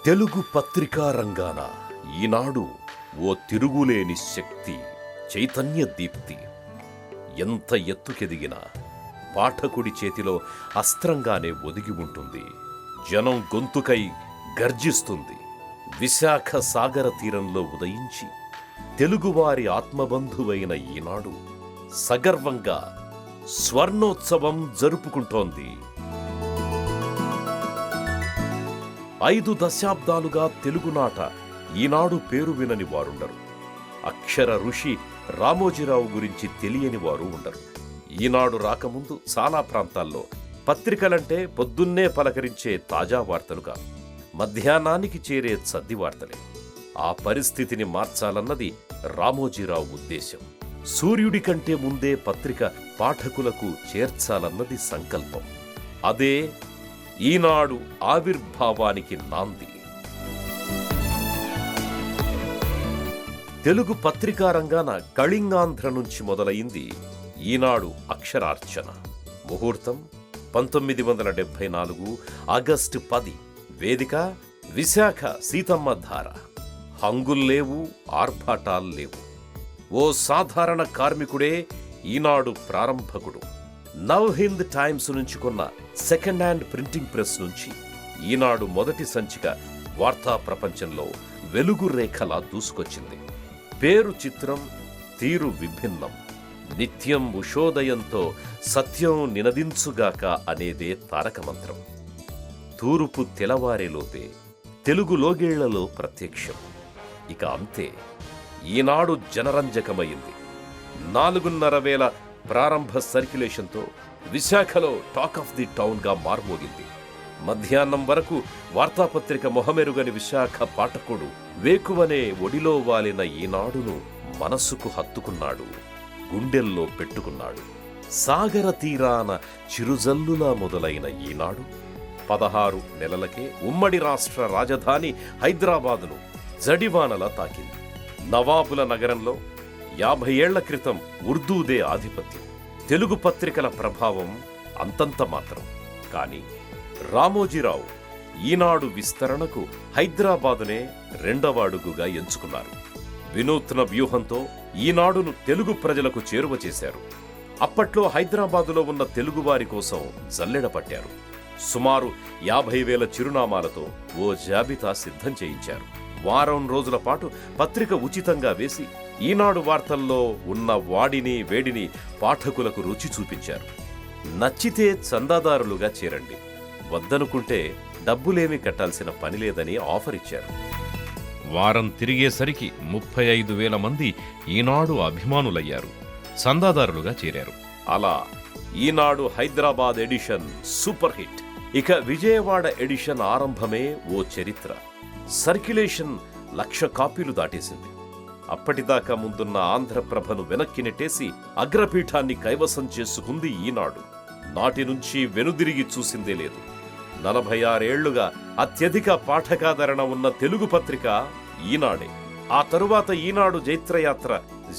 తెలుగు పత్రికా రంగాన ఈనాడు ఓ తిరుగులేని శక్తి, చైతన్య దీప్తి. ఎంత ఎత్తుకెదిగినా పాఠకుడి చేతిలో అస్త్రంగానే ఒదిగి ఉంటుంది. జనం గొంతుకై గర్జిస్తుంది. విశాఖ సాగర తీరంలో ఉదయించి తెలుగువారి ఆత్మబంధువైన ఈనాడు సగర్వంగా స్వర్ణోత్సవం జరుపుకుంటోంది. 5 దశాబ్దాలుగా తెలుగునాట ఈనాడు పేరు వినని వారుండరు. అక్షర ఋషి రామోజీరావు గురించి తెలియని వారు ఉండరు. ఈనాడు రాకముందు చాలా ప్రాంతాల్లో పత్రికలంటే పొద్దున్నే పలకరించే తాజా వార్తలుగా, మధ్యాహ్నానికి చేరే చద్ది వార్తలే. ఆ పరిస్థితిని మార్చాలన్నది రామోజీరావు ఉద్దేశం. సూర్యుడి కంటే ముందే పత్రిక పాఠకులకు చేర్చాలన్నది సంకల్పం. అదే ఈనాడు ఆవిర్భావానికి నాంది. తెలుగు పత్రికా రంగాన కళింగాంధ్ర నుంచి మొదలైంది ఈనాడు అక్షరార్చన. ముహూర్తం 1974 ఆగస్టు 10. వేదిక విశాఖ సీతమ్మ ధార. హంగుల్లేవు, ఆర్భాటాల్లేవు. ఓ సాధారణ కార్మికుడే ఈనాడు ప్రారంభకుడు. నవ్ హింద్ టైమ్స్ నుంచి కొన్న సెకండ్ హ్యాండ్ ప్రింటింగ్ ప్రెస్ నుంచి ఈనాడు మొదటి సంచిక వార్తా ప్రపంచంలో వెలుగు రేఖలా దూసుకొచ్చింది. పేరు చిత్రం, తీరు విభిన్నం. నిత్యం ఉషోదయంతో సత్యం నినదించుగాక అనేదే తారక మంత్రం. తూర్పు తెలవారేలోపే తెలుగు లోగేళ్లలో ప్రత్యక్షం. ఇక అంతే, ఈనాడు జనరంజకమైంది. 4,500 ప్రారంభ సర్క్యులేషన్తో విశాఖలో టాక్ ఆఫ్ ది టౌన్గా మార్మోగింది. మధ్యాహ్నం వరకు వార్తాపత్రిక మొహమెరుగని విశాఖ పాఠకుడు వేకువనే ఒడిలో వాలిన ఈనాడును మనసుకు హత్తుకున్నాడు, గుండెల్లో పెట్టుకున్నాడు. సాగర తీరాన చిరుజల్లులా మొదలైన ఈనాడు 16 నెలలకే ఉమ్మడి రాష్ట్ర రాజధాని హైదరాబాదును జడివానలా తాకింది. నవాబుల నగరంలో 50 ఏళ్ల క్రితం ఉర్దూదే ఆధిపత్యం. తెలుగు పత్రికల ప్రభావం అంతంత మాత్రం. కానీ రామోజీరావు ఈనాడు విస్తరణకు హైదరాబాదునే రెండవ అడుగుగా ఎంచుకున్నారు. వినూత్న వ్యూహంతో ఈనాడును తెలుగు ప్రజలకు చేరువ చేశారు. అప్పట్లో హైదరాబాదులో ఉన్న తెలుగువారి కోసం జల్లెడ పట్టారు. సుమారు 50,000 చిరునామాలతో ఓ జాబితా సిద్ధం చేయించారు. వారం రోజుల పాటు పత్రిక ఉచితంగా వేసి ఈనాడు వార్తల్లో ఉన్న వాడిని వేడిని పాఠకులకు రుచి చూపించారు. నచ్చితే చందాదారులుగా చేరండి, వద్దనుకుంటే డబ్బులేమీ కట్టాల్సిన పనిలేదని ఆఫర్ ఇచ్చారు. వారం తిరిగేసరికి 35,000 మంది ఈనాడు అభిమానులయ్యారు, చందాదారులుగా చేరారు. అలా ఈనాడు హైదరాబాద్ ఎడిషన్ సూపర్ హిట్. ఇక విజయవాడ ఎడిషన్ ఆరంభమే ఓ చరిత్ర. సర్క్యులేషన్ 1,00,000 కాపీలు దాటేసింది. అప్పటిదాకా ముందున్న ఆంధ్రప్రభను వెనక్కి నెట్టేసి అగ్రపీఠాన్ని కైవసం చేసుకుంది ఈనాడు. నాటి నుంచి వెనుదిరిగి చూసిందే లేదు. 46 ఏళ్లుగా అత్యధిక పాఠకాదరణ ఉన్న తెలుగు పత్రిక ఈనాడే. ఆ తరువాత ఈనాడు జైత్రయాత్ర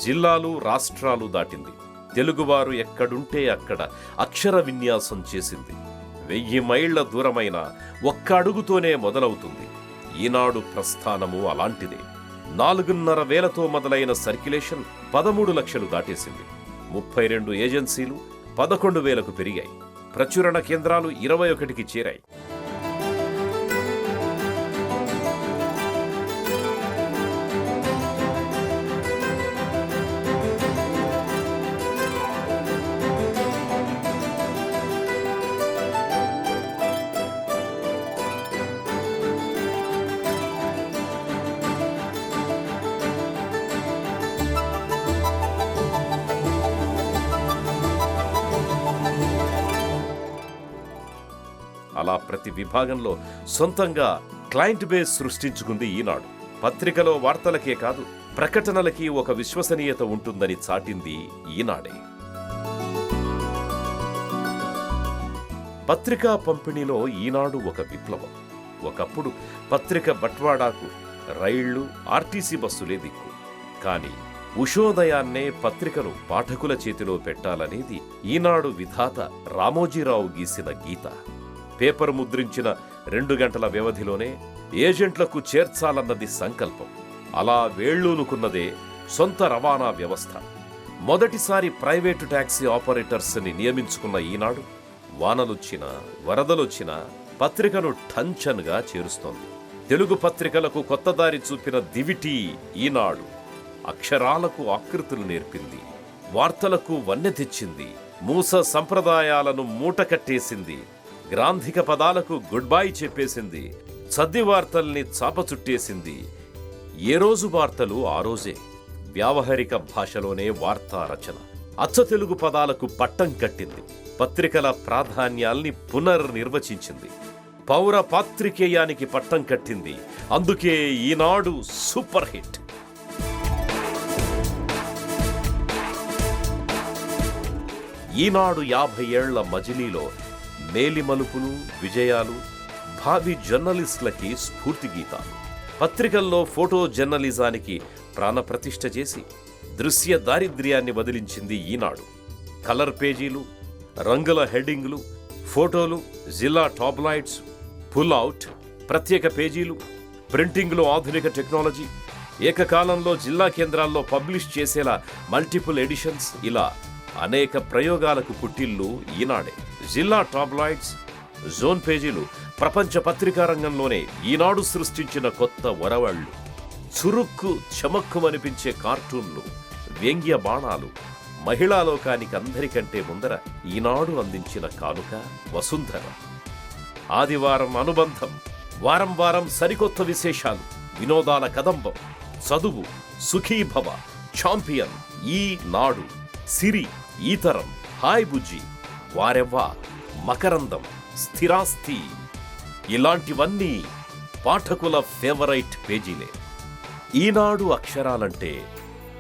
జిల్లాలు, రాష్ట్రాలు దాటింది. తెలుగువారు ఎక్కడుంటే అక్కడ అక్షర విన్యాసం చేసింది. 1000 మైళ్ల దూరమైన ఒక్క అడుగుతోనే మొదలవుతుంది. ఈనాడు ప్రస్థానము అలాంటిదే. 4,500తో మొదలైన సర్క్యులేషన్ 13 లక్షలు దాటేసింది. 32 ఏజెన్సీలు 11,000కు పెరిగాయి. ప్రచురణ కేంద్రాలు 21కి చేరాయి. అలా ప్రతి విభాగంలో సొంతంగా క్లయింట్ బేస్ సృష్టించుకుంది ఈనాడు. పత్రికలో వార్తలకే కాదు, ప్రకటనలకి ఒక విశ్వసనీయత ఉంటుందని చాటింది ఈనాడే. పత్రికా పంపిణీలో ఈనాడు ఒక విప్లవం. ఒకప్పుడు పత్రిక బట్వాడాకు రైళ్లు, ఆర్టీసీ బస్సులే దిక్కు. కానీ ఉషోదయాన్నే పత్రికను పాఠకుల చేతిలో పెట్టాలనేది ఈనాడు విధాత రామోజీరావు గీసిన గీత. పేపర్ ముద్రించిన 2 గంటల వ్యవధిలోనే ఏజెంట్లకు చేర్చాలన్నది సంకల్పం. అలా వేళ్లూనుకున్నదే సొంత రవాణా వ్యవస్థ. మొదటిసారి ప్రైవేటు టాక్సీ ఆపరేటర్స్ని నియమించుకున్న ఈనాడు వానలొచ్చినా వరదలొచ్చినా పత్రికను ఠంచన్గా చేరుస్తోంది. తెలుగు పత్రికలకు కొత్త దారి చూపిన దివిటి ఈనాడు. అక్షరాలకు ఆకృతులు నేర్పింది, వార్తలకు వన్నె తెచ్చింది, మూస సంప్రదాయాలను మూట కట్టేసింది, గ్రాంధిక పదాలకు గుడ్ బై చెప్పేసింది, చద్ది వార్తల్ని చాపచుట్టేసింది. ఏ రోజు వార్తలు ఆ రోజే. వ్యావహారిక భాషలోనే వార్తా రచన. అచ్చ తెలుగు పదాలకు పట్టం కట్టింది. పత్రికల ప్రాధాన్యాల్ని పునర్నిర్వచించింది. పౌర పాత్రికేయానికి పట్టం కట్టింది. అందుకే ఈనాడు సూపర్ హిట్. ఈనాడు 50 ఏళ్ల మజిలీలో మేలిమలుపులు, విజయాలు, భావి జర్నలిస్టులకి స్ఫూర్తి గీతాలు. పత్రికల్లో ఫోటో జర్నలిజానికి ప్రాణప్రతిష్ఠ చేసి దృశ్య దారిద్ర్యాన్ని వదిలించింది ఈనాడు. కలర్ పేజీలు, రంగుల హెడ్డింగ్లు, ఫోటోలు, జిల్లా టాబ్లాయిడ్స్, పుల్ అవుట్, ప్రత్యేక పేజీలు, ప్రింటింగ్లో ఆధునిక టెక్నాలజీ, ఏకకాలంలో జిల్లా కేంద్రాల్లో పబ్లిష్ చేసేలా మల్టిపుల్ ఎడిషన్స్, ఇలా అనేక ప్రయోగాలకు పుట్టిల్లు ఈనాడే. జిల్లా టాబ్లాయిడ్స్, జోన్ పేజీలు ప్రపంచ పత్రికా రంగంలోనే ఈనాడు సృష్టించిన కొత్త వరవళ్ళు. చురుక్కు చమక్కుమనిపించే కార్టూన్లు, వ్యంగ్య బాణాలు, మహిళా లోకానికి అందరికంటే ముందర ఈనాడు అందించిన కానుక వసుంధర. ఆదివారం అనుబంధం, వారం వారం సరికొత్త విశేషాలు, వినోదాల కదంబం, చదువు, సుఖీభవ, ఛాంపియన్, ఈనాడు, సిరి, ఈతరం, హాయ్ బుజ్జి, వారెవ్వా, మకరందం, స్థిరాస్తి, ఇలాంటివన్నీ పాఠకుల ఫేవరైట్ పేజీలే. ఈనాడు అక్షరాలంటే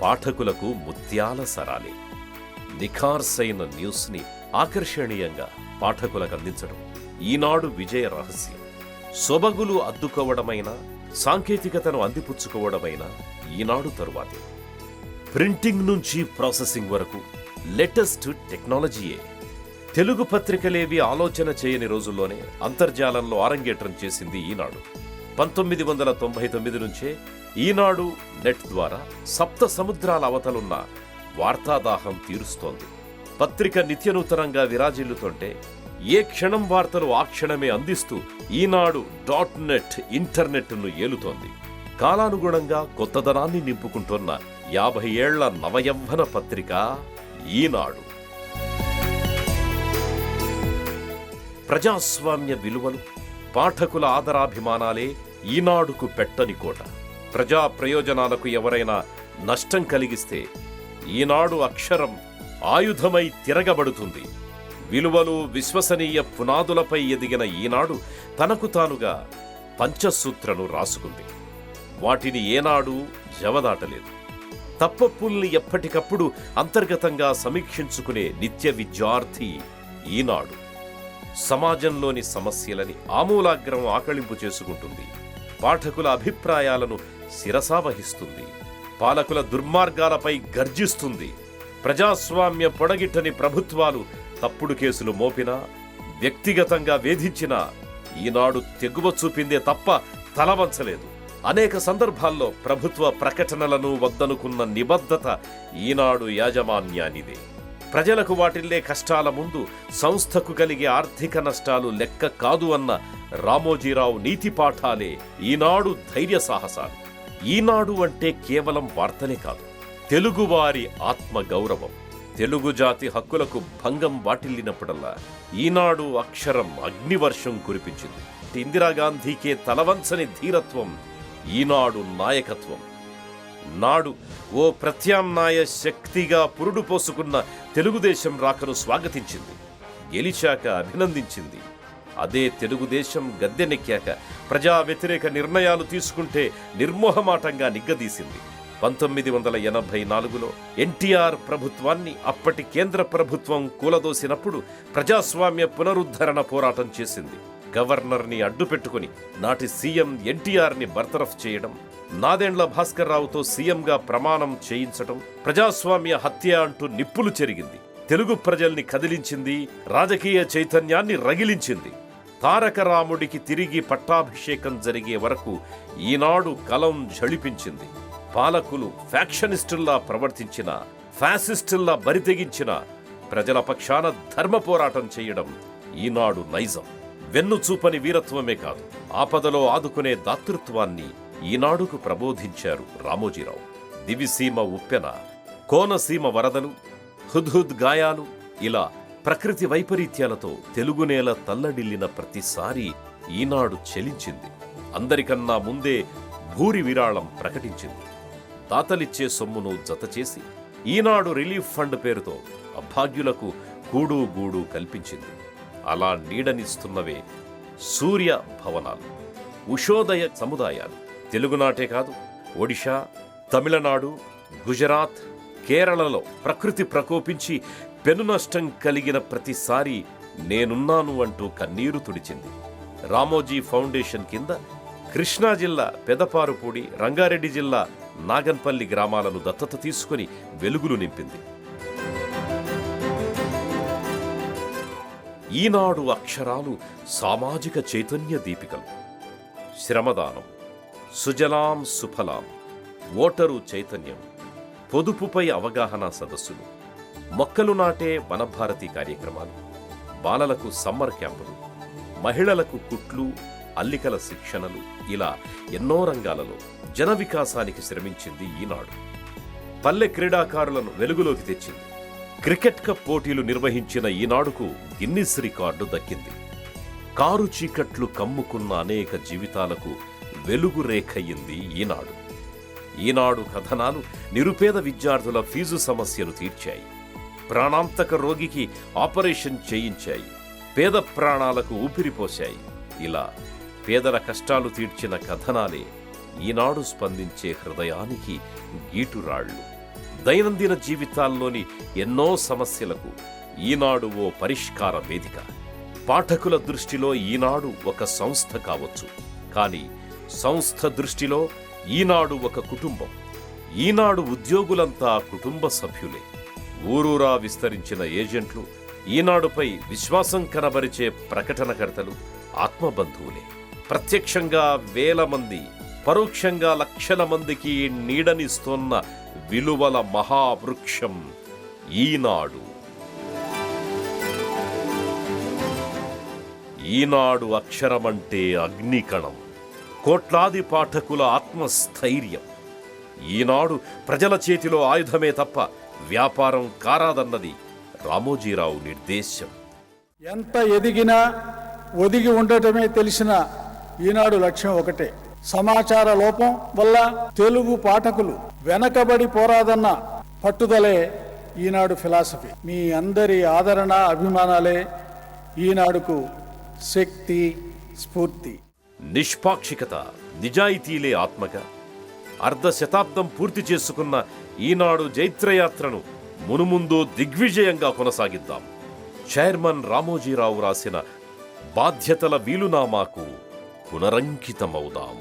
పాఠకులకు ముత్యాల సరాలే. నిఖార్సైన న్యూస్ని ఆకర్షణీయంగా పాఠకులకు అందించడం ఈనాడు విజయ రహస్యం. సొబగులు అద్దుకోవడమైనా, సాంకేతికతను అందిపుచ్చుకోవడమైనా ఈనాడు తరువాతే. ప్రింటింగ్ నుంచి ప్రాసెసింగ్ వరకు లేటెస్ట్ టెక్నాలజీయే. తెలుగు పత్రికలేవి ఆలోచన చేయని రోజుల్లోనే అంతర్జాలంలో ఆరంగేట్రం చేసింది ఈనాడు. 1999 నుంచే ఈనాడు నెట్ ద్వారా సప్త సముద్రాల అవతలున్న వార్తాదాహం తీరుస్తోంది. పత్రిక నిత్యనూతనంగా విరాజిల్లుతుంటే ఏ క్షణం వార్తలు ఆ క్షణమే అందిస్తూ ఈనాడు .net ఇంటర్నెట్ను ఏలుతోంది. కాలానుగుణంగా కొత్తదనాన్ని నింపుకుంటున్న 50 ఏళ్ల నవయవ్వన పత్రిక ఈనాడు. ప్రజాస్వామ్య విలువలు, పాఠకుల ఆదరాభిమానాలే ఈనాడుకు పెట్టని కోట. ప్రజా ప్రయోజనాలకు ఎవరైనా నష్టం కలిగిస్తే ఈనాడు అక్షరం ఆయుధమై తిరగబడుతుంది. విలువలు, విశ్వసనీయ పునాదులపై ఎదిగిన ఈనాడు తనకు తానుగా పంచసూత్రను రాసుకుంది. వాటిని ఏనాడు జవదాటలేదు. తప్పప్పుల్ని ఎప్పటికప్పుడు అంతర్గతంగా సమీక్షించుకునే నిత్య విద్యార్థి ఈనాడు. సమాజంలోని సమస్యలని ఆమూలాగ్రం ఆకళింపు చేసుకుంటుంది. పాఠకుల అభిప్రాయాలను శిరసావహిస్తుంది. పాలకుల దుర్మార్గాలపై గర్జిస్తుంది. ప్రజాస్వామ్య పొడగిట్టని ప్రభుత్వాలు తప్పుడు కేసులు మోపినా, వ్యక్తిగతంగా వేధించినా ఈనాడు తెగువ చూపిందే తప్ప తలవంచలేదు. అనేక సందర్భాల్లో ప్రభుత్వ ప్రకటనలను వద్దనుకున్న నిబద్ధత ఈనాడు యాజమాన్యానిదే. ప్రజలకు వాటిల్లే కష్టాల ముందు సంస్థకు కలిగే ఆర్థిక నష్టాలు లెక్క కాదు అన్న రామోజీరావు నీతి పాఠాలే ఈనాడు ధైర్య సాహసాలు. ఈనాడు అంటే కేవలం వార్తలే కాదు, తెలుగువారి ఆత్మ గౌరవం. తెలుగు జాతి హక్కులకు భంగం వాటిల్లినప్పుడల్లా ఈనాడు అక్షరం అగ్నివర్షం కురిపించింది. ఇందిరాగాంధీకే తలవంచని ధీరత్వం ఈనాడు నాయకత్వం. నాడు ఓ ప్రత్యామ్నాయ శక్తిగా పురుడు పోసుకున్న తెలుగుదేశం రాకను స్వాగతించింది, గెలిచాక అభినందించింది. అదే తెలుగుదేశం గద్దెనెక్కాక ప్రజా వ్యతిరేక నిర్ణయాలు తీసుకుంటే నిర్మోహమాటంగా నిగ్గదీసింది. 1984లో ఎన్టీఆర్ ప్రభుత్వాన్ని అప్పటి కేంద్ర ప్రభుత్వం కూలదోసినప్పుడు ప్రజాస్వామ్య పునరుద్ధరణ పోరాటం చేసింది. గవర్నర్ని అడ్డుపెట్టుకుని నాటి సీఎం ఎన్టీఆర్ని బర్తరఫ్ చేయడం, నాదెండ్ల భాస్కర్ రావుతో సీఎంగా ప్రమాణం చేయించడం, ప్రజాస్వామ్య హత్య అంటూ నిప్పులు చెరిగింది. తెలుగు ప్రజల్ని కదిలించింది, రాజకీయ చైతన్యాన్ని రగిలించింది. తారక రాముడికి తిరిగి పట్టాభిషేకం జరిగే వరకు ఈనాడు కలం ఝళిపించింది. పాలకులు ఫ్యాక్షనిస్టుల్లా ప్రవర్తించిన, ఫ్యాసిస్టుల్లా బరితెగించిన, ప్రజల పక్షాన ధర్మ పోరాటం చేయడం ఈనాడు నైజం. వెన్నుచూపని వీరత్వమే కాదు, ఆపదలో ఆదుకునే దాతృత్వాన్ని ఈనాడుకు ప్రబోధించారు రామోజీరావు. దివిసీమ ఉప్పెన, కోనసీమ వరదలు, హుద్హుద్ గాయాలు, ఇలా ప్రకృతి వైపరీత్యాలతో తెలుగు నేల తల్లడిల్లిన ప్రతిసారి ఈనాడు చెలించింది. అందరికన్నా ముందే భూరి విరాళం ప్రకటించింది. దాతలిచ్చే సొమ్మును జతచేసి ఈనాడు రిలీఫ్ ఫండ్ పేరుతో అభాగ్యులకు కూడు గూడు కల్పించింది. అలా నీడనిస్తున్నవే సూర్య భవనాలు, ఉషోదయ సముదాయాలు. తెలుగునాటే కాదు, ఒడిషా, తమిళనాడు, గుజరాత్, కేరళలో ప్రకృతి ప్రకోపించి పెను నష్టం కలిగిన ప్రతిసారి నేనున్నాను అంటూ కన్నీరు తుడిచింది. రామోజీ ఫౌండేషన్ కింద కృష్ణా జిల్లా పెదపారుపూడి, రంగారెడ్డి జిల్లా నాగన్పల్లి గ్రామాలను దత్తత తీసుకుని వెలుగులు నింపింది. ఈనాడు అక్షరాలు సామాజిక చైతన్య దీపికలు. శ్రమదానం, సుజలాం సుఫలాం, ఓటరు చైతన్యం, పొదుపుపై అవగాహన సదస్సులు, మొక్కలు నాటే వనభారతి కార్యక్రమాలు, బాలలకు సమ్మర్ క్యాంపులు, మహిళలకు కుట్లు, అల్లికల శిక్షణలు, ఇలా ఎన్నో రంగాలలో జన వికాసానికి శ్రమించింది ఈనాడు. పల్లె క్రీడాకారులను వెలుగులోకి తెచ్చింది. క్రికెట్ కప్ పోటీలు నిర్వహించిన ఈనాడుకు గిన్నిస్ రికార్డు దక్కింది. కారు చీకట్లు కమ్ముకున్న అనేక జీవితాలకు వెలుగు రేఖయ్యింది ఈనాడు. ఈనాడు కథనాలు నిరుపేద విద్యార్థుల ఫీజు సమస్యలు తీర్చాయి. ప్రాణాంతక రోగికి ఆపరేషన్ చేయించాయి. పేద ప్రాణాలకు ఊపిరిపోశాయి. ఇలా పేదల కష్టాలు తీర్చిన కథనాలే ఈనాడు స్పందించే హృదయానికి గీటురాళ్లు. దైనందిన జీవితాల్లోని ఎన్నో సమస్యలకు ఈనాడు ఓ పరిష్కార వేదిక. పాఠకుల దృష్టిలో ఈనాడు ఒక సంస్థ కావచ్చు, కానీ సంస్థ దృష్టిలో ఈనాడు ఒక కుటుంబం. ఈనాడు ఉద్యోగులంతా కుటుంబ సభ్యులే. ఊరూరా విస్తరించిన ఏజెంట్లు, ఈనాడుపై విశ్వాసం కనబరిచే ప్రకటనకర్తలు ఆత్మబంధువులే. ప్రత్యక్షంగా వేల మంది, పరోక్షంగా లక్షల మందికి నీడనిస్తోన్న విలువల మహావృక్షం ఈనాడు. ఈనాడు అక్షరమంటే అగ్నికణం, కోట్లాది పాఠకుల ఆత్మస్థైర్యం. ఈనాడు ప్రజల చేతిలో ఆయుధమే తప్ప వ్యాపారం కారాదన్నది రామోజీరావు నిర్దేశం. ఎంత ఎదిగినా ఒదిగి ఉండటమే తెలిసిన ఈనాడు లక్ష్యం ఒకటే. సమాచార లోపం వల్ల తెలుగు పాఠకులు వెనకబడి పోరాదన్న పట్టుదలే ఈనాడు ఫిలాసఫీ. మీ అందరి ఆదరణ, అభిమానాలే ఈనాడుకు శక్తి, స్ఫూర్తి. నిష్పాక్షికత, నిజాయితీలే ఆత్మగా అర్ధ శతాబ్దం పూర్తి చేసుకున్న ఈనాడు జైత్రయాత్రను మునుముందు దిగ్విజయంగా కొనసాగిద్దాం. చైర్మన్ రామోజీరావు రాసిన బాధ్యతల వీలునామాకు పునరంకితమవుదాం.